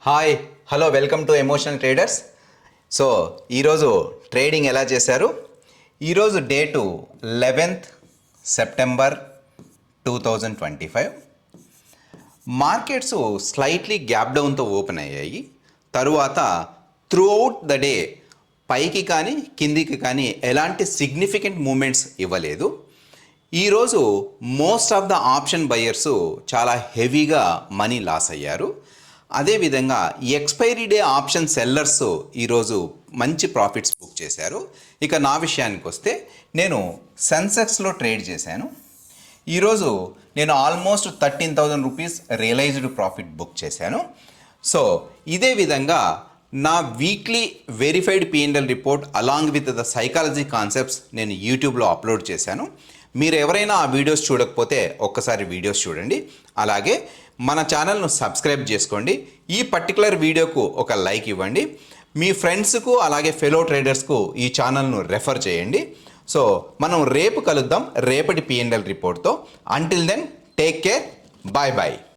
Hi hello welcome to emotional traders. So ఈరోజు trading ఎలా చేశారు? ఈరోజు date 11th September 2025. Markets slightly gap డౌన్తో ఓపెన్ అయ్యాయి. తరువాత త్రూఅవుట్ ద డే పైకి కానీ కిందికి కానీ ఎలాంటి సిగ్నిఫికెంట్ మూమెంట్స్ ఇవ్వలేదు. ఈరోజు most of the option buyers చాలా హెవీగా మనీ లాస్ అయ్యారు. అదేవిధంగా ఎక్స్పైరీ డే ఆప్షన్ సెల్లర్స్ ఈరోజు మంచి ప్రాఫిట్స్ బుక్ చేశారు. ఇక నా విషయానికి వస్తే నేను సెన్సెక్స్లో ట్రేడ్ చేశాను. ఈరోజు నేను almost 13,000 rupees realised profit book చేశాను. సో ఇదే విధంగా నా weekly verified P&L report along with the psychology concepts నేను యూట్యూబ్లో అప్లోడ్ చేశాను. మీరు ఎవరైనా ఆ వీడియోస్ చూడకపోతే ఒక్కసారి వీడియోస్ చూడండి. అలాగే మన ఛానల్ను సబ్స్క్రైబ్ చేసుకోండి. ఈ పర్టికులర్ వీడియోకు ఒక లైక్ ఇవ్వండి. మీ ఫ్రెండ్స్కు అలాగే ఫెలో ట్రేడర్స్కు ఈ ఛానల్ను రెఫర్ చేయండి. సో మనం రేపు కలుద్దాం రేపటి P&L రిపోర్ట్తో. Until then take care, bye bye.